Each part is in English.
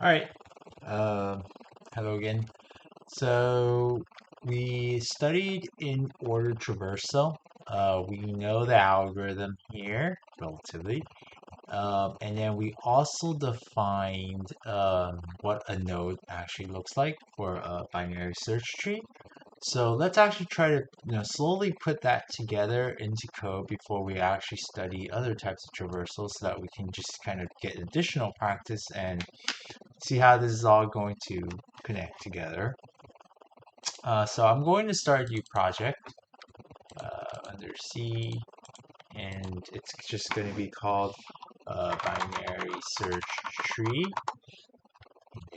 All right. Hello again. So we studied in order traversal. We know the algorithm here relatively. And then we also defined what a node actually looks like for a binary search tree. So let's actually try to slowly put that together into code before we actually study other types of traversals so that we can just kind of get additional practice and see how this is all going to connect together. So I'm going to start a new project under C, and it's just going to be called binary search tree.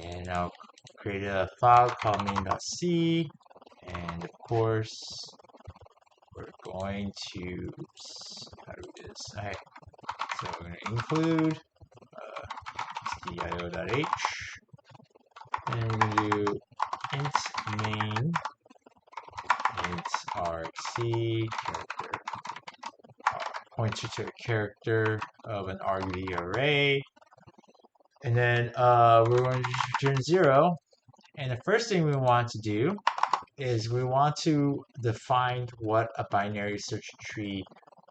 And I'll create a file called main.c, and of course we're going to, oops, how do we do this? Okay, so we're going to include stdio.h, and we're going to do int main int argc character pointer to a character of an argv array, and then we're going to return 0. And the first thing we want to do is we want to define what a binary search tree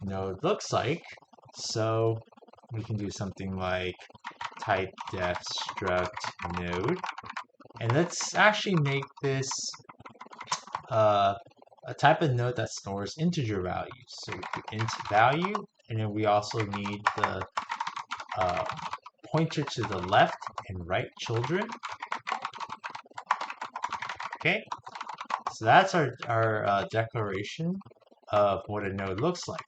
node looks like. So we can do something like type def struct node, and let's actually make this a type of node that stores integer values. So we do int value, and then we also need the pointer to the left and right children. Okay, so that's our declaration of what a node looks like.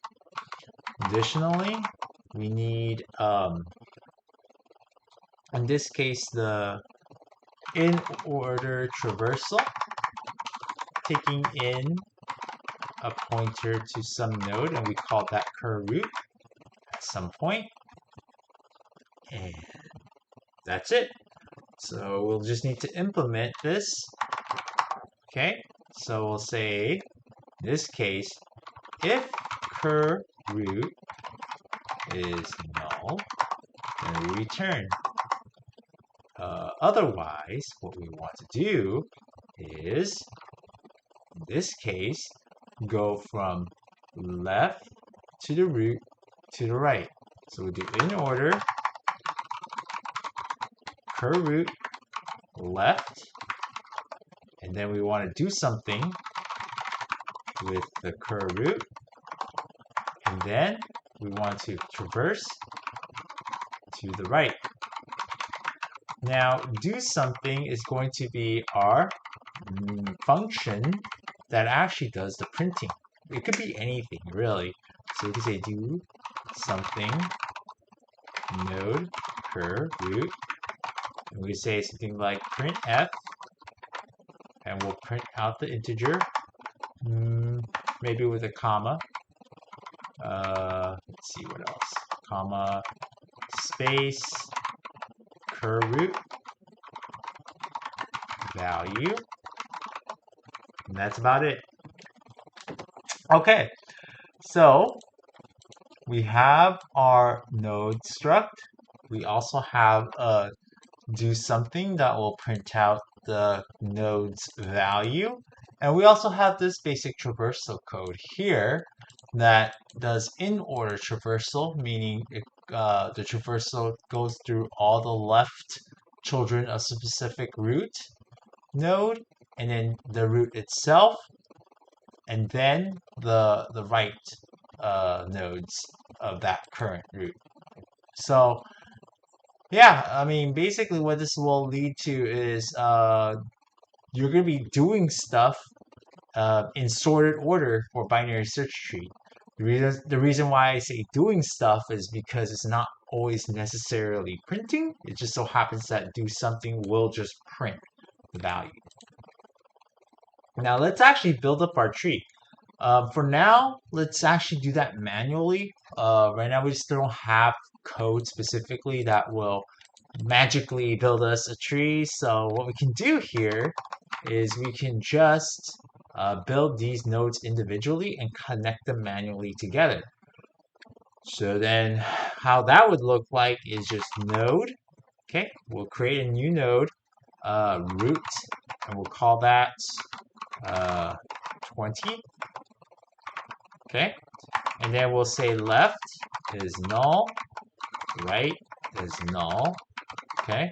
Additionally, we need, in this case, the in order traversal, taking in a pointer to some node, and we call that cur root at some point. And that's it. So we'll just need to implement this. Okay, so we'll say, in this case, if cur root is null, then we return. Otherwise, what we want to do is, in this case, go from left to the root to the right. So we do in order cur root left, and then we want to do something with the cur root, and then we want to traverse to the right. Now, do something is going to be our function that actually does the printing. It could be anything, really. So we can say do something node cur root, and we say something like printf, and we'll print out the integer, maybe with a comma. Let's see what else. Comma space cur root value, and that's about it. Okay, so we have our node struct. We also have a do something that will print out the node's value, and we also have this basic traversal code here that does in order traversal, meaning the traversal goes through all the left children of specific root node, and then the root itself, and then the right nodes of that current root. So yeah, I mean, basically what this will lead to is you're going to be doing stuff in sorted order for binary search tree. The reason why I say doing stuff is because it's not always necessarily printing. It just so happens that do something will just print the value. Now let's actually build up our tree. For now, let's actually do that manually. Right now we just don't have code specifically that will magically build us a tree. So what we can do here is we can just build these nodes individually and connect them manually together. So then how that would look like is just node Okay, we'll create a new node, root, and we'll call that 20. Okay, and then we'll say left is null, right is null. Okay,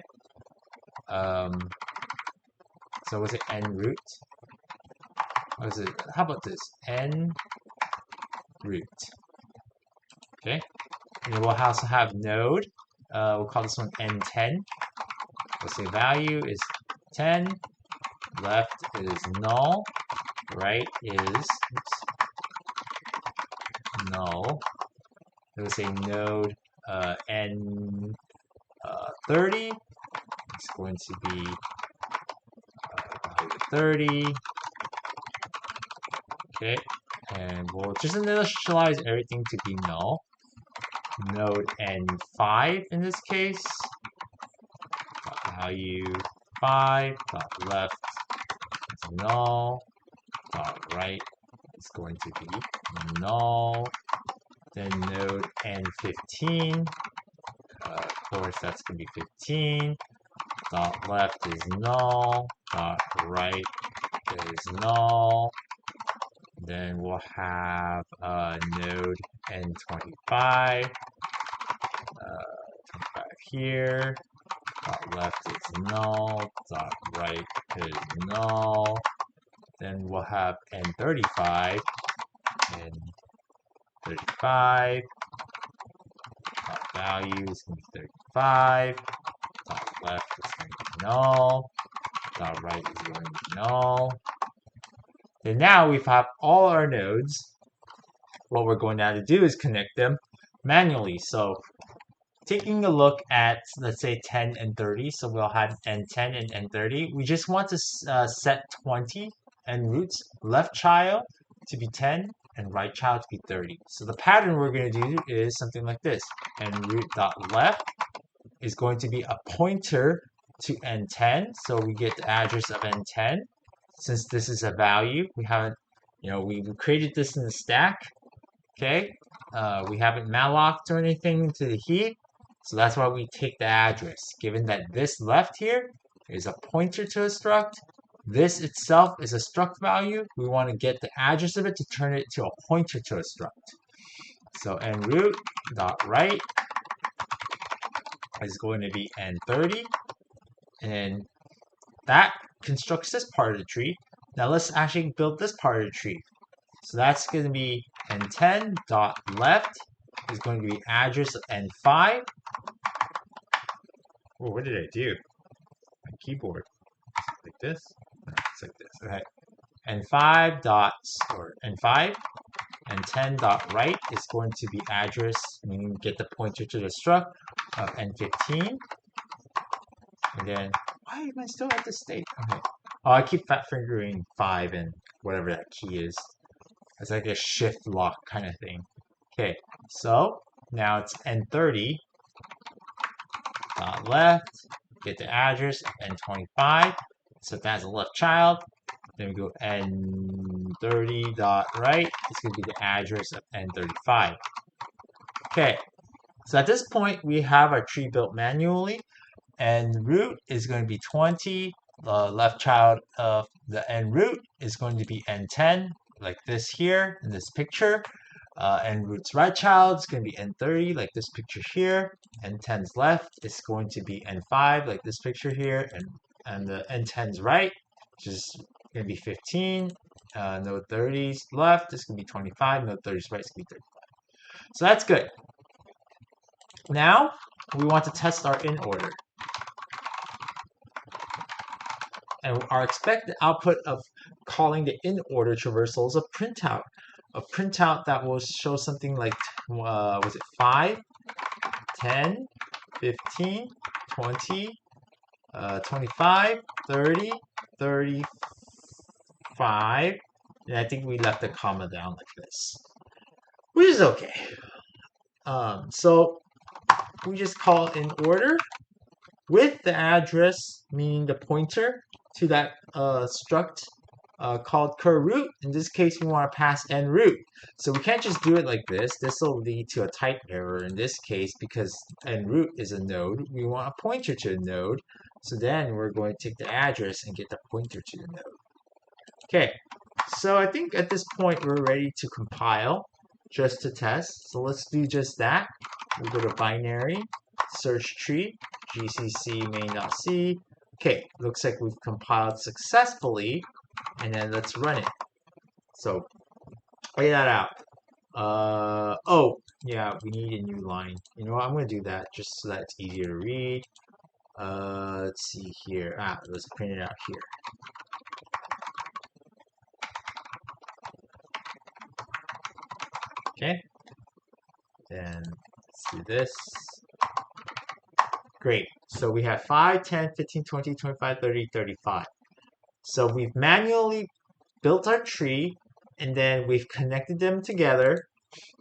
so was it n root? What is it? How about this? N root. Okay, and then we'll also have node. We'll call this one n10. We'll say value is 10, left is null, right is null. We'll say node n30. It's going to be value 30. Okay, and we'll just initialize everything to be null. Node n5 in this case. Value 5. Left is null. Right is going to be null. Then node n15. Of course, that's going to be 15. Left is null. Right is null. Then we'll have node n25. 25 here. Left is null. Right is null. Then we'll have n35. N35. Value is going to be 35. Left is going to be null. Right is going to be null. And now we have all our nodes. What we're going to have to do is connect them manually. So taking a look at, let's say, 10 and 30. So we'll have n10 and n30. We just want to set 20 and roots, left child to be 10 and right child to be 30. So the pattern we're going to do is something like this. And root.left is going to be a pointer to n10. So we get the address of n10. Since this is a value, we haven't, we created this in the stack. Okay, we haven't mallocked or anything into the heap. So that's why we take the address. Given that this left here is a pointer to a struct, this itself is a struct value, we want to get the address of it to turn it to a pointer to a struct. So nroot.right is going to be n30, and that constructs this part of the tree. Now let's actually build this part of the tree. So that's going to be n10.left is going to be address of n5. Oh, what did I do? My keyboard. Like this? No, it's like this. Okay. n5 n5 and 10.right is going to be address, meaning get the pointer to the struct of n15. And then, why am I still at this state? Okay. Oh, I keep fat fingering 5 and whatever that key is. It's like a shift lock kind of thing. Okay, so now it's n30 left, get the address of n25, so that's a left child. Then we go n30 right, it's going to be the address of n35. Okay, so at this point we have our tree built manually, and root is going to be 20. The left child of the n root is going to be n10, like this here in this picture. And root's right child is going to be n30, like this picture here. N10's left is going to be n5, like this picture here. And the n10's right, which is going to be 15. Node 30's left is going to be 25. Node 30's right is going to be 35. So that's good. Now, we want to test our in order. And our expected output of calling the in order traversal is a printout. A printout that will show something like, was it 5, 10, 15, 20, 25, 30, 35, and I think we left the comma down like this, which is okay. So we just call in order with the address, meaning the pointer to that struct called cur_root. In this case, we want to pass n_root. So we can't just do it like this. This will lead to a type error in this case because n_root is a node. We want a pointer to a node. So then we're going to take the address and get the pointer to the node. Okay, so I think at this point we're ready to compile just to test. So let's do just that. We'll go to binary, search tree, gcc main.c. Okay, looks like we've compiled successfully, and then let's run it. So lay that out. Oh, yeah, we need a new line. You know what, I'm going to do that just so that it's easier to read. Let's see here. Let's print it out here. Okay, then let's do this. Great. So we have 5, 10, 15, 20, 25, 30, 35. So we've manually built our tree, and then we've connected them together,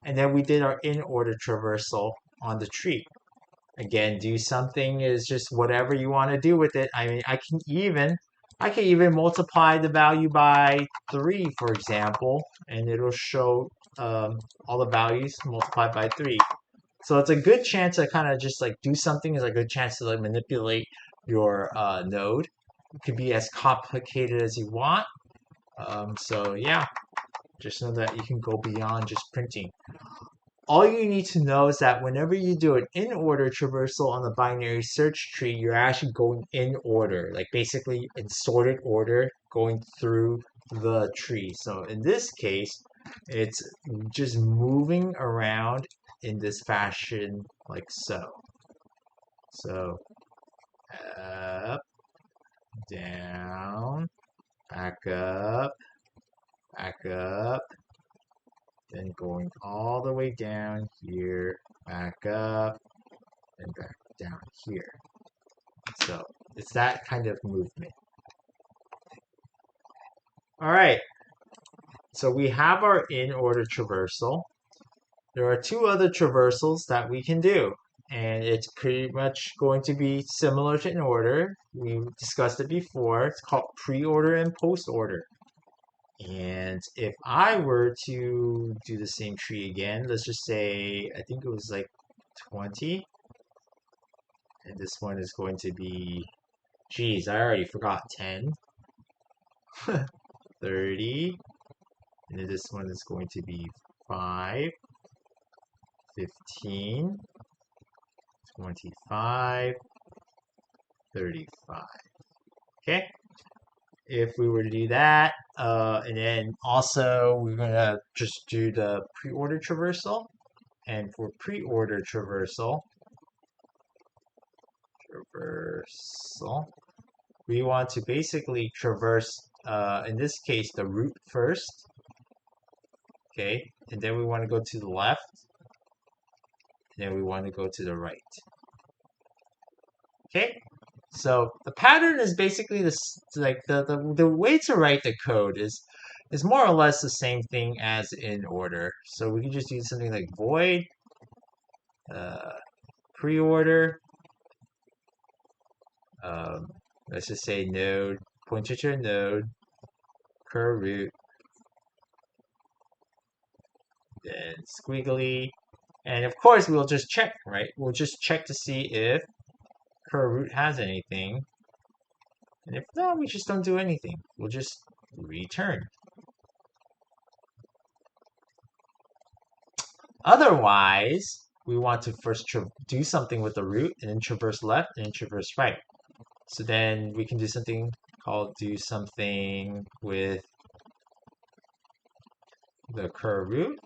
and then we did our in-order traversal on the tree. Again, do something is just whatever you want to do with it. I mean, I can even multiply the value by 3, for example, and it'll show all the values multiplied by 3. So it's a good chance to kind of just like do something. Is a good chance to like manipulate your node. It could be as complicated as you want. So yeah, just know that you can go beyond just printing. All you need to know is that whenever you do an in-order traversal on the binary search tree, you're actually going in order, like basically in sorted order, going through the tree. So in this case, it's just moving around in this fashion like so. So up, down, back up, then going all the way down here, back up, and back down here. So it's that kind of movement. All right, so we have our in-order traversal. There are 2 other traversals that we can do, and it's pretty much going to be similar to in-order. We discussed it before. It's called pre-order and post-order. And if I were to do the same tree again, let's just say, I think it was like 20. And this one is going to be, geez, I already forgot, 10, 30. And then this one is going to be 5, 15, 25, 35. Okay? If we were to do that, and then also we're going to just do the pre-order traversal. And for pre-order traversal, we want to basically traverse, in this case, the root first. Okay, and then we want to go to the left, and then we want to go to the right. Okay, so the pattern is basically this, like the way to write the code is more or less the same thing as in order. So we can just do something like void pre-order. Let's just say node, pointer to a node, cur_root, then squiggly, and of course we'll just check, right? We'll just check to see if cur_root has anything, and if not, we just don't do anything. We'll just return. Otherwise, we want to first do something with the root, and then traverse left, and then traverse right. So then we can do something called do something with the cur_root.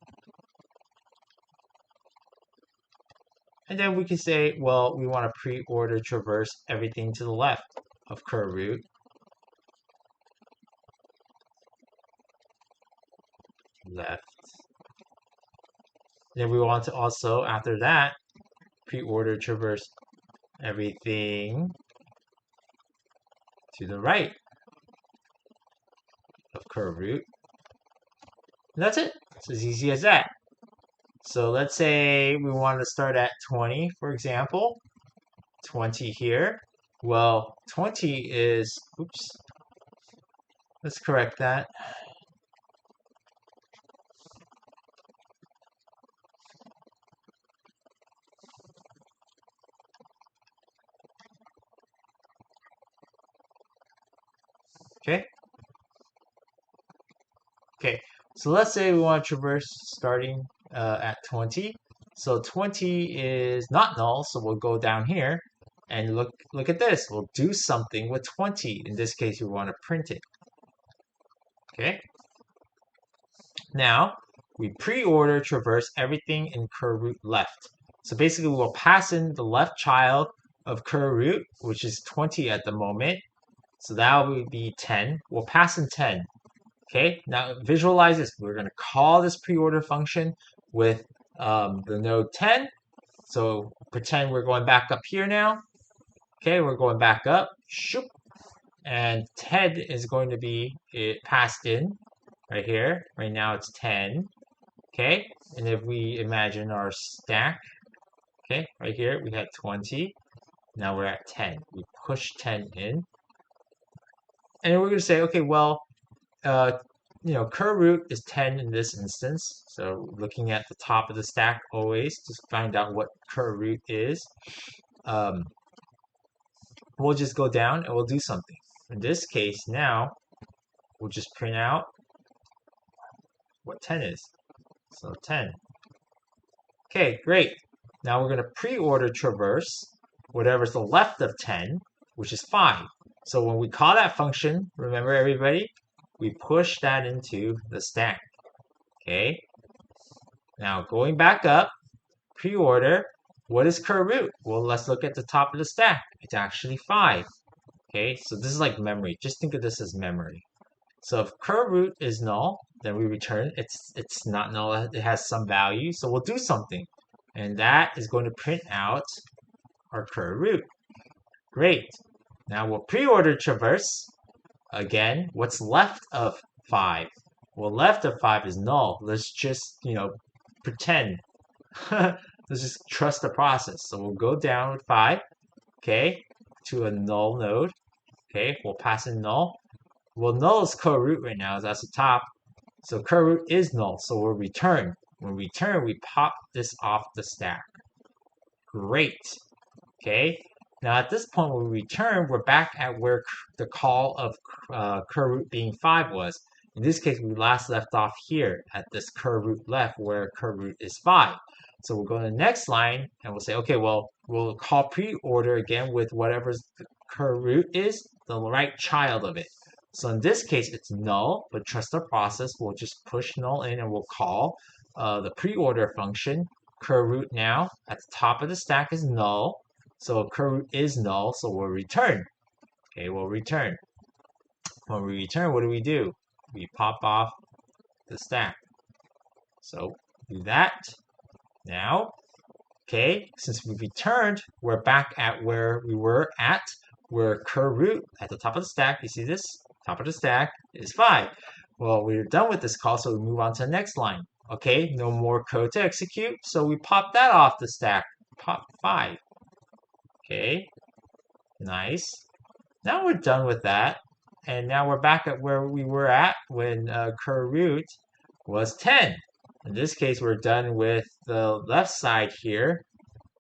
And then we can say, well, we want to pre-order traverse everything to the left of cur_root. Left. Then we want to also, after that, pre-order traverse everything to the right of cur_root. And that's it. It's as easy as that. So let's say we want to start at 20, for example. 20 here. Well, 20 is, oops. Let's correct that. Okay. Okay. So let's say we want to traverse starting at 20. So 20 is not null, so we'll go down here and look at this. We'll do something with 20. In this case, we want to print it. Okay. Now we pre-order traverse everything in cur root left. So basically, we'll pass in the left child of cur root, which is 20 at the moment. So that would be 10. We'll pass in 10. Okay, now visualize this. We're going to call this pre-order function with the node 10. So pretend we're going back up here now. Okay, we're going back up. Shoop. And 10 is going to be passed in right here. Right now it's 10. Okay, and if we imagine our stack, okay, right here we had 20. Now we're at 10. We push 10 in. And we're going to say, okay, well, cur root is 10 in this instance. So looking at the top of the stack always to find out what cur root is. We'll just go down and we'll do something. In this case, now we'll just print out what 10 is. So 10. Okay, great. Now we're going to pre-order traverse whatever's the left of 10, which is 5. So when we call that function, remember everybody, we push that into the stack. Okay. Now going back up, pre-order, what is cur root? Well, let's look at the top of the stack. It's actually 5. Okay, so this is like memory. Just think of this as memory. So if cur root is null, then we return it's not null. It has some value. So we'll do something. And that is going to print out our cur root. Great. Now we'll pre-order traverse. Again, what's left of 5? Well, left of 5 is null. Let's just, pretend. Let's just trust the process. So we'll go down with 5, okay, to a null node. Okay, we'll pass in null. Well, null is cur root right now. That's the top. So cur root is null. So we'll return. When we return, we pop this off the stack. Great. Okay. Now at this point, when we return, we're back at where the call of cur root being 5 was. In this case, we last left off here at this cur root left where cur root is 5. So we'll go to the next line and we'll say, okay, well, we'll call pre-order again with whatever the cur root is, the right child of it. So in this case, it's null, but trust the process. We'll just push null in and we'll call the pre-order function. Cur root now at the top of the stack is null. So cur root is null, so we'll return. Okay, we'll return. When we return, what do? We pop off the stack. So do that. Now, okay, since we returned, we're back at where we were at, where cur root at the top of the stack, you see this? Top of the stack is 5. Well, we're done with this call, so we move on to the next line. Okay, no more code to execute, so we pop that off the stack. Pop 5. Okay, nice. Now we're done with that, and now we're back at where we were at when cur root was 10. In this case, we're done with the left side here.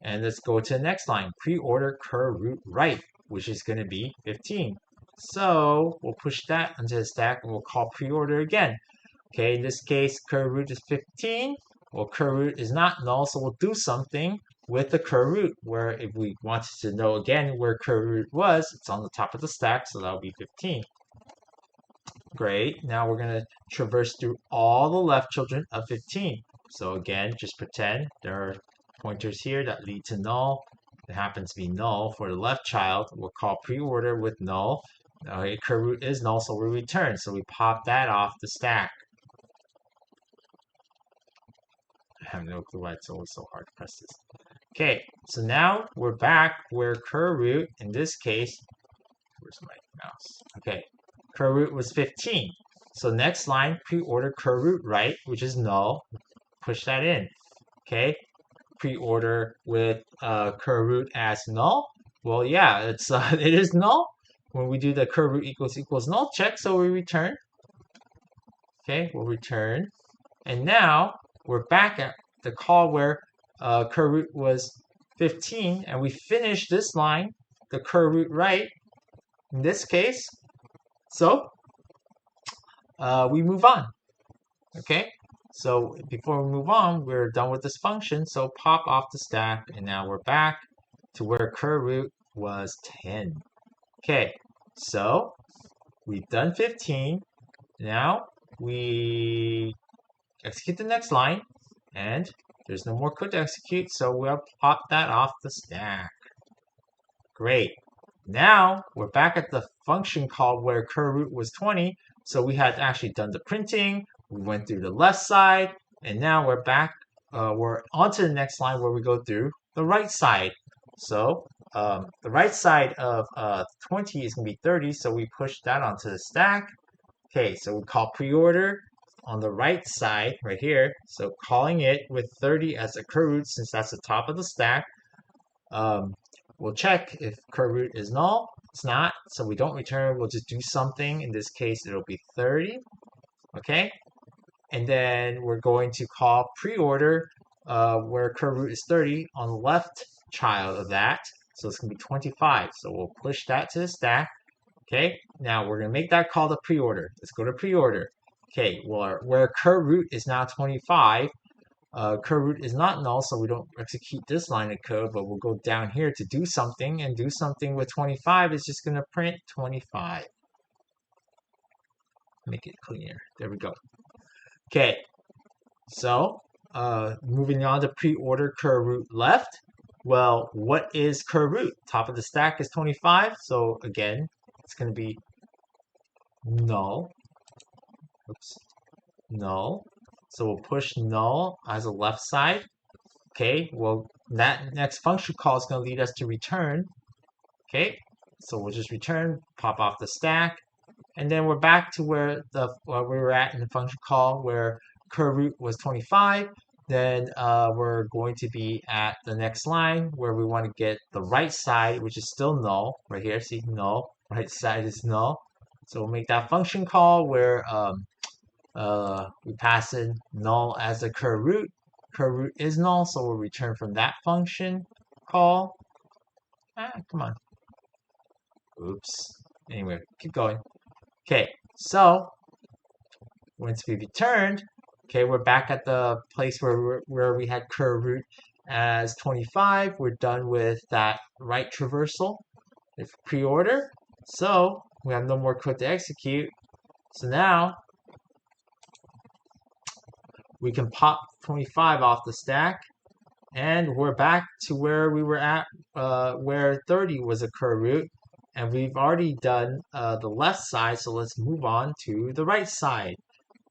And let's go to the next line. Pre-order cur root right, which is going to be 15. So we'll push that into the stack and we'll call pre-order again. Okay, in this case, cur root is 15. Well, cur root is not null, so we'll do something with the cur root, where if we wanted to know again where cur root was, it's on the top of the stack, so that'll be 15. Great. Now we're going to traverse through all the left children of 15. So again, just pretend there are pointers here that lead to null. It happens to be null for the left child. We'll call pre-order with null. Okay, cur root is null, so we return. So we pop that off the stack. I have no clue why it's always so hard to press this. Okay, so now we're back where cur root, in this case, where's my mouse? Okay, cur root was 15. So next line, pre-order cur root right, which is null. Push that in. Okay, pre-order with cur root as null. Well, yeah, it is null. when we do the curve root equals null check, so we return. Okay, we'll return. And now we're back at the call where curve root was 15, and we finish this line, the curve root right, in this case. So we move on. Okay, so before we move on, we're done with this function. So pop off the stack, and now we're back to where curve root was 10. Okay, so we've done 15. Now we execute the next line, and there's no more code to execute, so we'll pop that off the stack. Great. Now we're back at the function call where curve root was 20. So we had actually done the printing. We went through the left side, and now we're back. We're onto the next line where we go through the right side. So the right side of 20 is going to be 30. So we push that onto the stack. Okay, so we call pre-order on the right side right here. So calling it with 30 as a curve root, since that's the top of the stack. We'll check if curve root is null. It's not, so we don't return. We'll just do something. In this case, it'll be 30. Okay, and then we're going to call pre-order where curve root is 30 on the left child of that. So it's going to be 25. So we'll push that to the stack. Okay, now we're going to make that call to pre-order. Let's go to pre-order. Okay, well, where curve root is now 25, curve root is not null, so we don't execute this line of code, but we'll go down here to do something, and do something with 25 is just going to print 25. Make it cleaner. There we go. Okay, so moving on to pre-order curve root left. Well, what is curve root? Top of the stack is 25, so again, it's going to be null. Oops, null. So we'll push null as a left side. Okay, well, that next function call is going to lead us to return. Okay, so we'll just return, pop off the stack, and then we're back to where we were at in the function call where curve root was 25. Then we're going to be at the next line where we want to get the right side, which is still null, right here. See, null, right side is null. So we'll make that function call where we pass in null as a curve root. Curve root is null, so we'll return from that function call. Come on. Oops. Anyway, keep going. Okay, so once we returned, okay, we're back at the place where we had curve root as 25. We're done with that right traversal with pre-order. So we have no more code to execute. So now we can pop 25 off the stack, and we're back to where we were at, where 30 was a curve root, and we've already done the left side, so let's move on to the right side.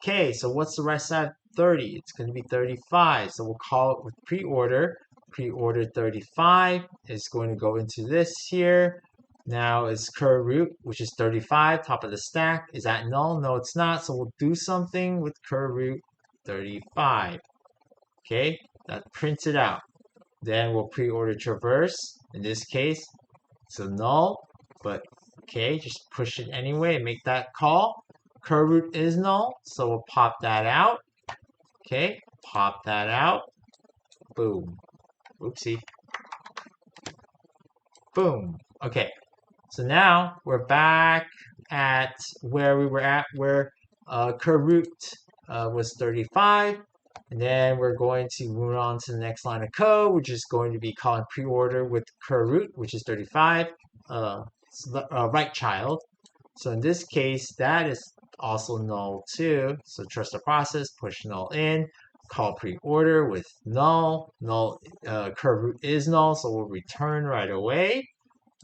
Okay, so what's the right side of 30? It's going to be 35, so we'll call it with pre-order. Pre-order 35 is going to go into this here. Now it's curve root, which is 35, top of the stack. Is that null? No, it's not, so we'll do something with curve root 35. Okay, that prints it out. Then we'll pre-order traverse. In this case, it's a null, but okay, just push it anyway and make that call. Curve root is null, so we'll pop that out. Okay, pop that out. Boom. Oopsie. Boom. Okay, so now we're back at where we were at, where curve root was 35. And then we're going to move on to the next line of code, which is going to be calling pre-order with curve root, which is 35, right child. So in this case, that is also null too. So trust the process, push null in, call pre-order with null. Null curve root is null, so we'll return right away.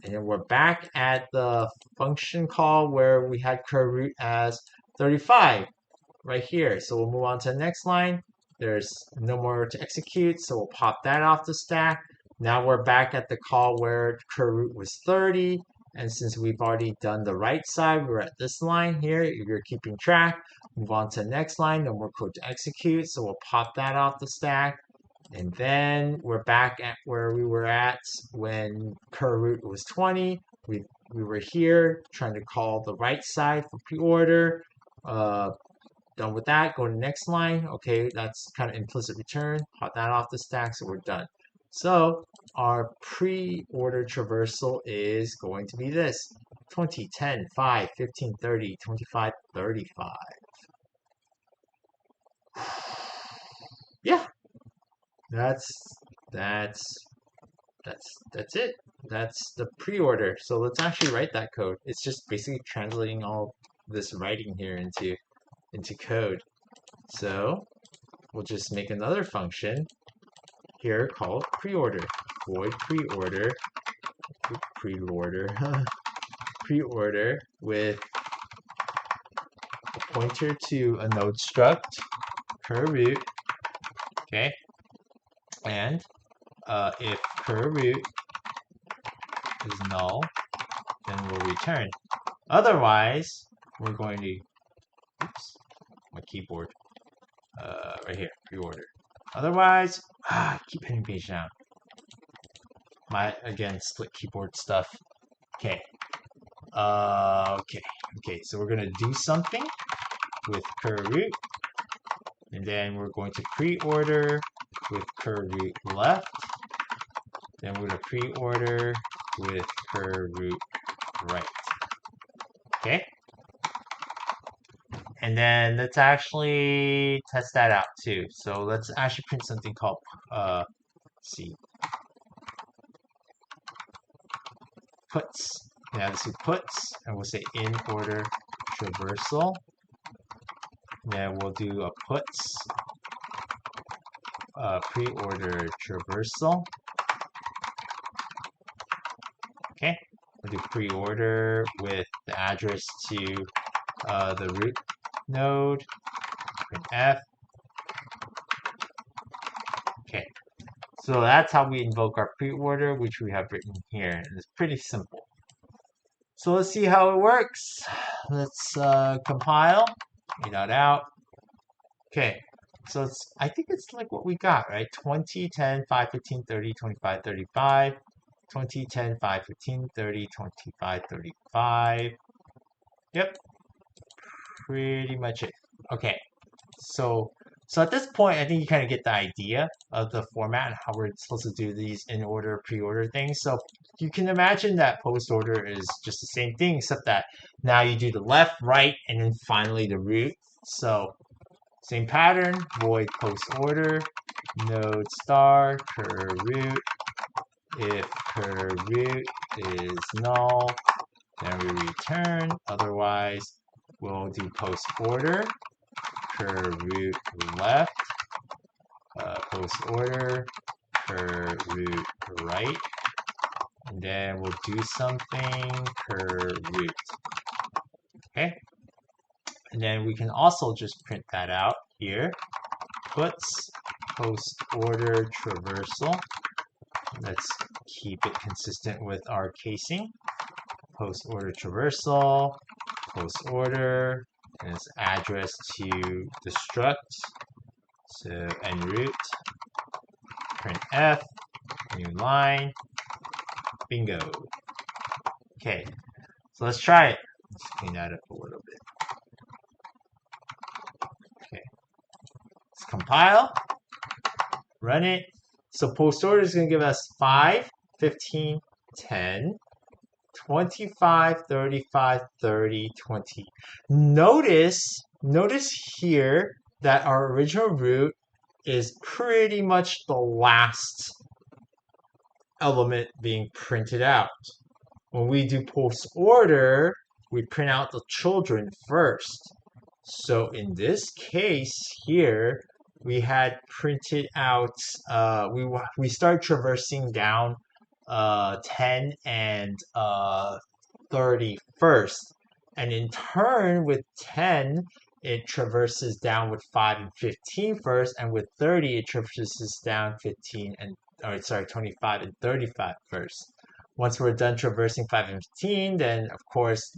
And then we're back at the function call where we had curve root as 35 right here. So we'll move on to the next line. There's no more to execute, so we'll pop that off the stack. Now we're back at the call where curve root was 30. And since we've already done the right side, we're at this line here. If you're keeping track, move on to the next line. No more code to execute, so we'll pop that off the stack. And then we're back at where we were at when curve root was 20. We've we were here trying to call the right side for pre-order. Done with that, go to the next line. Okay, that's kind of implicit return. Hot that off the stack, so we're done. So our pre-order traversal is going to be this: 20, 10, 5, 15, 30, 25, 35. Yeah, that's that's that's it. That's the pre-order. So let's actually write that code. It's just basically translating all this writing here into code. So we'll just make another function here called pre-order. Void pre-order, pre-order with a pointer to a node struct cur root. Okay, and if cur root is null, then we'll return. Otherwise, we're going to, oops, my keyboard, right here, pre-order. Otherwise, I keep hitting page down. My, again, split keyboard stuff. Okay. Okay, so we're gonna do something with cur root, and then we're going to pre-order with cur root left, then we're gonna pre-order with cur root right. Okay, and then let's actually test that out too. So let's actually print something called see, puts. Yeah, this is puts, and we'll say in order traversal. Then we'll do a puts pre-order traversal. Okay, we'll do pre-order with the address to the root node, printf. Okay, so that's how we invoke our pre-order, which we have written here, and it's pretty simple. So let's see how it works. Let's compile, read that out. Okay, so I think it's like what we got, right? 20, 10, 5, 15, 30, 25, 35. 20, 10, 5, 15, 30, 25, 35. Yep, pretty much it. Okay, so at this point, I think you kind of get the idea of the format and how we're supposed to do these in order, pre-order things. So you can imagine that post order is just the same thing, except that now you do the left, right, and then finally the root. So same pattern, void post order, node star, cur root. If cur root is null, then we return. Otherwise, we'll do post order, cur root left, post order, cur root right, and then we'll do something cur root. Okay, and then we can also just print that out here. Puts post order traversal. Let's keep it consistent with our casing. Post order traversal, post order, and its address to the struct. So enroot, printf, new line, bingo. Okay, so let's try it. Let's clean that up a little bit. Okay, let's compile, run it. So post order is going to give us 5, 15, 10, 25, 35, 30, 20. Notice here that our original root is pretty much the last element being printed out. When we do post order, we print out the children first. So in this case here, we had printed out, we started traversing down 10 and 30 first. And in turn, with 10, it traverses down with 5 and 15 first, and with 30, it traverses down 25 and 35 first. Once we're done traversing 5 and 15, then of course,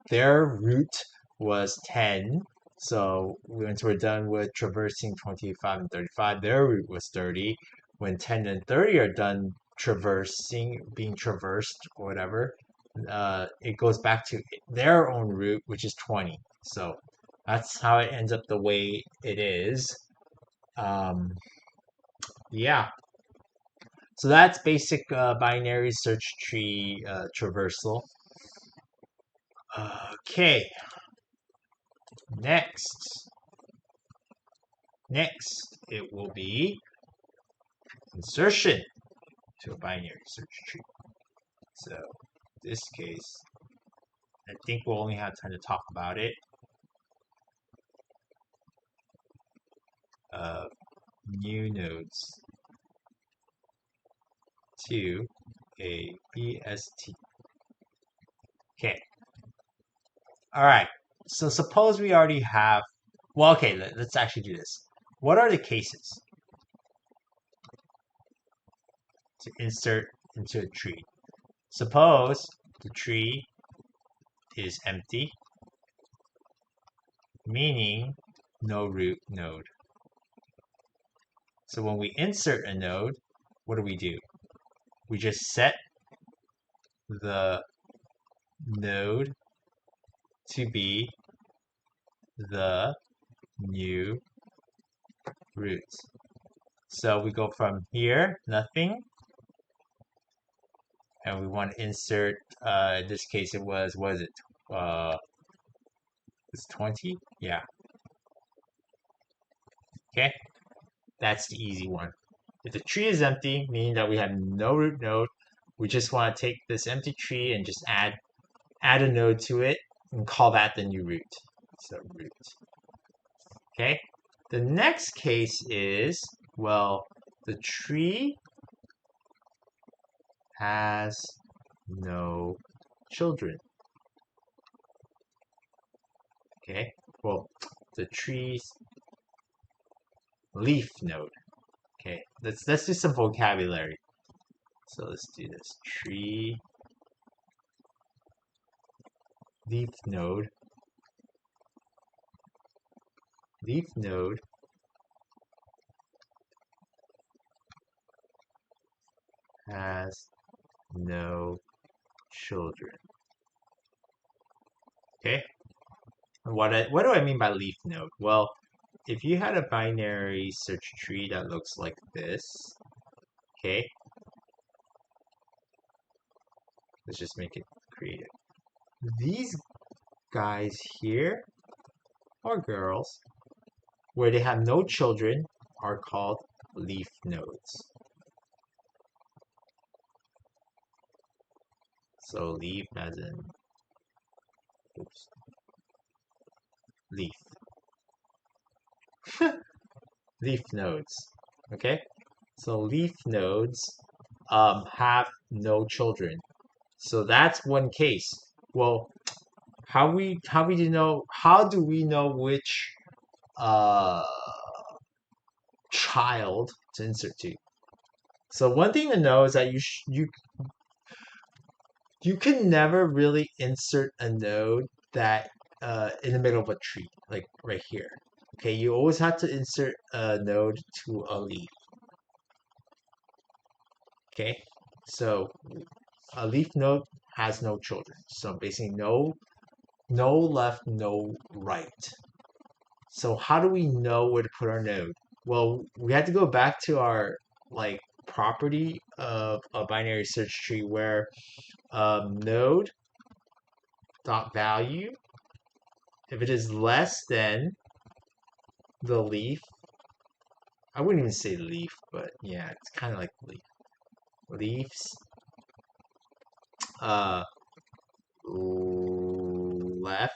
their root was 10. So once we're done with traversing 25 and 35, their root was 30. When 10 and 30 are done being traversed or whatever, it goes back to their own root, which is 20. So that's how it ends up the way it is. Um, yeah. So that's basic binary search tree traversal. Okay. Next. Next, it will be insertion to a binary search tree. So in this case, I think we'll only have time to talk about it. New nodes to a BST. Okay. All right. So suppose we already have. Well, okay. Let's actually do this. What are the cases to insert into a tree? Suppose the tree is empty, meaning no root node. So when we insert a node, what do? We just set the node to be the new root. So we go from here, nothing, and we want to insert, in this case it was, what is it? It's 20? Yeah. Okay, that's the easy one. If the tree is empty, meaning that we have no root node, we just want to take this empty tree and just add a node to it and call that the new root. So root. Okay. The next case is, well, the tree has no children. Okay. Well, the tree's leaf node. Okay. Let's do some vocabulary. So let's do this. Tree leaf node. Leaf node has no children. Okay. What do I mean by leaf node? Well, if you had a binary search tree that looks like this, okay, let's just make it creative. These guys here, or girls, where they have no children, are called leaf nodes. So leaf as in, oops, leaf. Leaf nodes, okay? So leaf nodes have no children. So that's one case. Well, how do we know which uh child to insert to? So one thing to know is that you can never really insert a node that in the middle of a tree, like right here. Okay, you always have to insert a node to a leaf. Okay, so a leaf node has no children. So basically no left, no right. So how do we know where to put our node? Well, we had to go back to our like property of a binary search tree where node dot value, if it is less than the leaf, I wouldn't even say leaf, but yeah, it's kind of like leaf. Leaves uh left,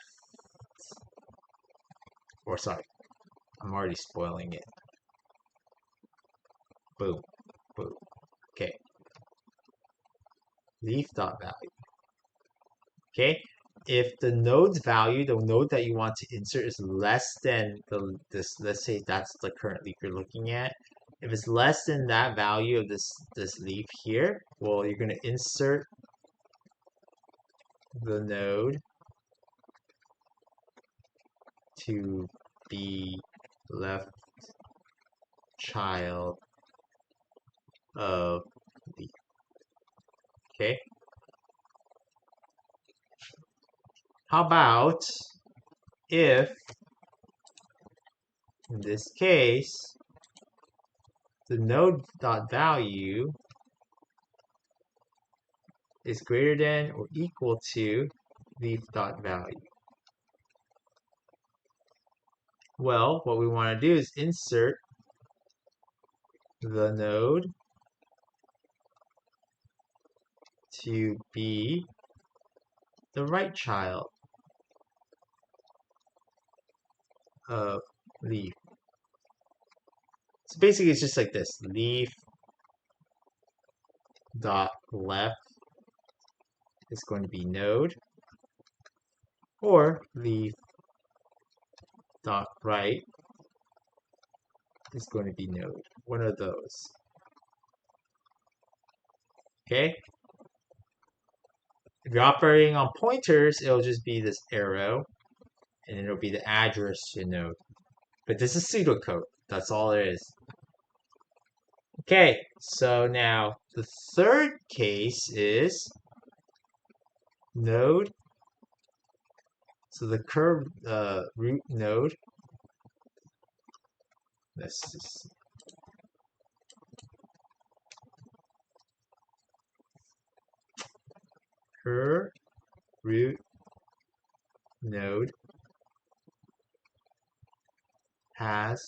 or sorry, I'm already spoiling it. Boom, boom. Okay. Leaf dot value. Okay. If the node's value, the node that you want to insert is less than this, let's say that's the current leaf you're looking at. If it's less than that value of this leaf here, well, you're going to insert the node to be left child of leaf. Okay. How about if, in this case, the node dot value is greater than or equal to leaf dot value? Well, what we want to do is insert the node to be the right child of leaf. So basically it's just like this. Leaf dot left is going to be node, or leaf dot right is going to be node. One of those. Okay? If you're operating on pointers, it'll just be this arrow, and it'll be the address to node. But this is pseudocode. That's all it is. Okay, so now the third case is node. So the curved root node. Let's just root node has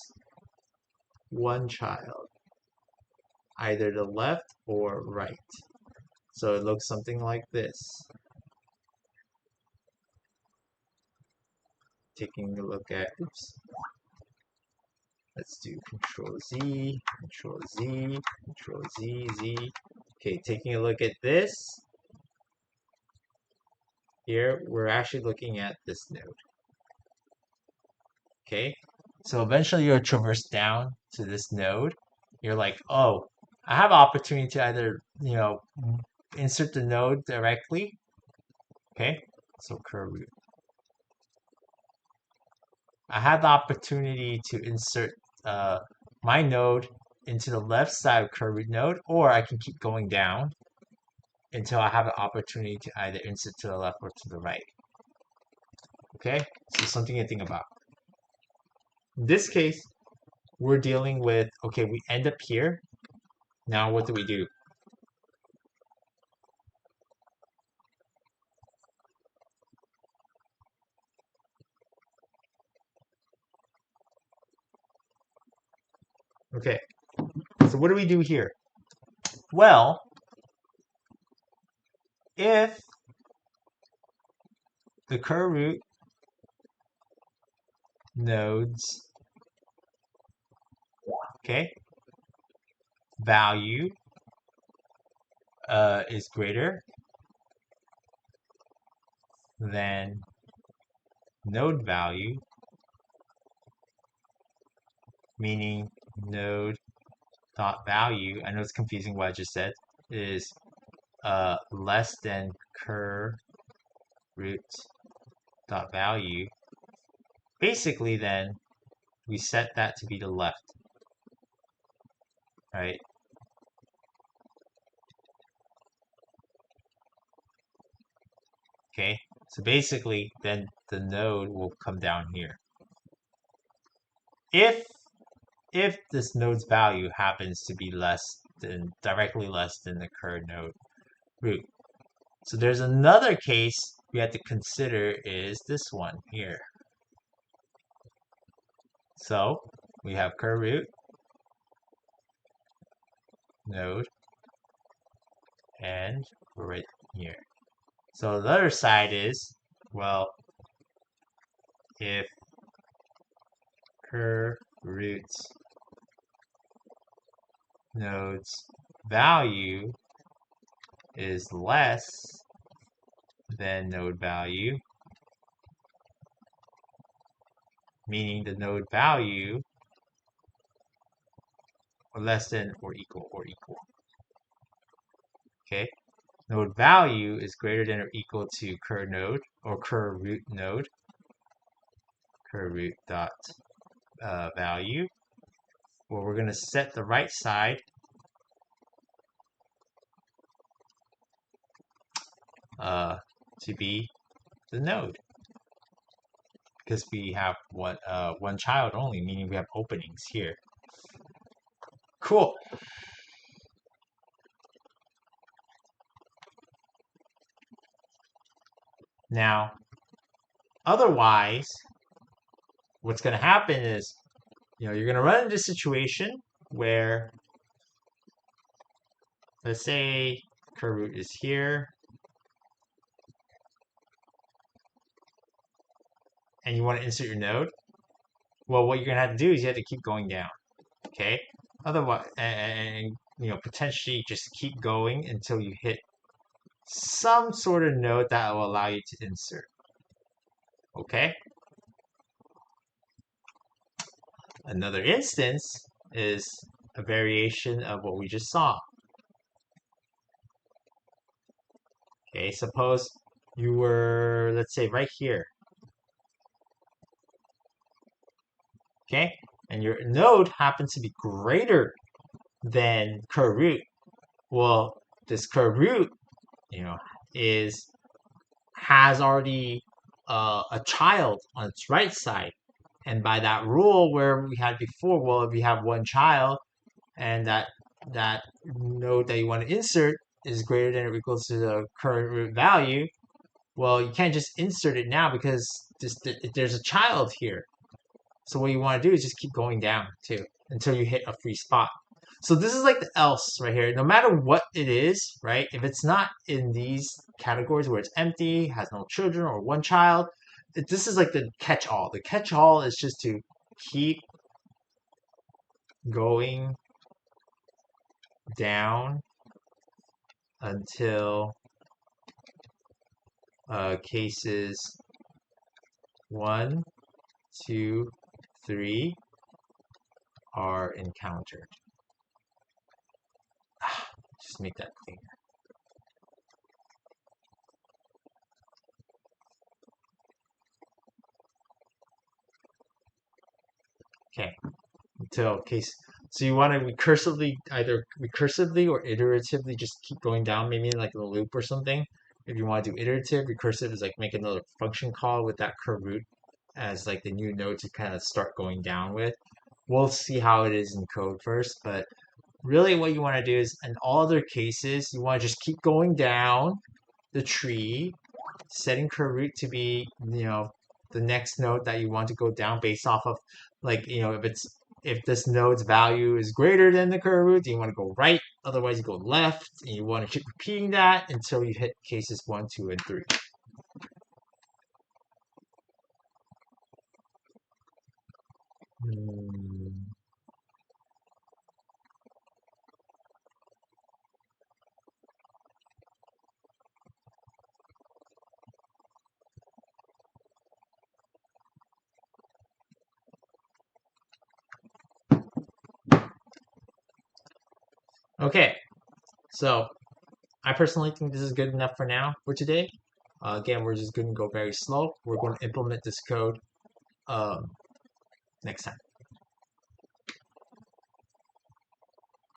one child, either the left or right. So it looks something like this. Taking a look at, oops. Let's do Control Z, Control Z, Control Z, Z. Okay, taking a look at this. Here, we're actually looking at this node. Okay, so eventually you'll traverse down to this node. You're like, oh, I have opportunity to either, insert the node directly. Okay, so curve root. I had the opportunity to insert my node into the left side of curve root node, or I can keep going down until I have an opportunity to either insert to the left or to the right. Okay, so something to think about. In this case, we're dealing with, okay, we end up here. Now what do we do? Okay, so what do we do here? Well, if the curve root nodes, okay, value is greater than node value, meaning node dot value, I know it's confusing what I just said, is less than curve root dot value. Basically then we set that to be the left, right? Okay, so basically then the node will come down here. If this node's value happens to be directly less than the current node root. So there's another case we have to consider, is this one here. So we have current root node, and we're right here. So the other side is, well, if current root node's value is less than node value, meaning the node value or less than or equal. Okay, node value is greater than or equal to cur node or cur root node, cur root dot value. Well, we're going to set the right side to be the node. because we have one child only, meaning we have openings here. Cool. Now, otherwise, what's going to happen is, you're going to run into a situation where, let's say, curve root is here, and you want to insert your node. Well, what you're going to have to do is you have to keep going down, okay? Otherwise, and potentially just keep going until you hit some sort of node that will allow you to insert, okay? Another instance is a variation of what we just saw. Okay, suppose you were, let's say, right here. Okay, and your node happens to be greater than curve root. Well, this curve root, has already a child on its right side. And by that rule where we had before, well, if you have one child and that node that you want to insert is greater than or equal to the current root value, well, you can't just insert it now because there's a child here. So what you want to do is just keep going down too until you hit a free spot. So this is like the else right here. No matter what it is, right? If it's not in these categories where it's empty, has no children, or one child, this is like the catch-all. The catch-all is just to keep going down until cases 1, 2, 3 are encountered. Just make that cleaner. Okay, until case. So you want to either recursively or iteratively just keep going down, maybe like in a loop or something. If you want to do iterative, recursive is like make another function call with that curve root as like the new node to kind of start going down with. We'll see how it is in code first, but really what you want to do is in all other cases, you want to just keep going down the tree, setting curve root to be, the next node that you want to go down based off of, like, if this node's value is greater than the curve root, then you want to go right. Otherwise, you go left, and you want to keep repeating that until you hit cases 1, 2, and 3. Okay, so I personally think this is good enough for now for today. Again, we're just going to go very slow. We're going to implement this code next time.